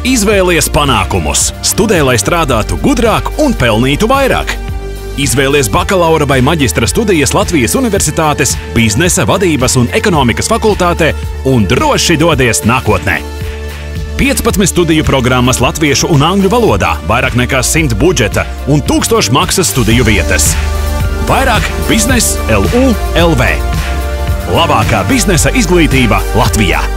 Izvēlies panākumus, studē, lai strādātu gudrāk un pelnītu vairāk. Izvēlies bakalaura vai maģistra studijas Latvijas Universitātes biznesa, vadības un ekonomikas fakultātē un droši dodies nākotnē. 15 studiju programmas latviešu un angļu valodā, vairāk nekā 100 budžeta un 1000 maksas studiju vietas. Vairāk Biznes LU LV. Labākā biznesa izglītība Latvijā.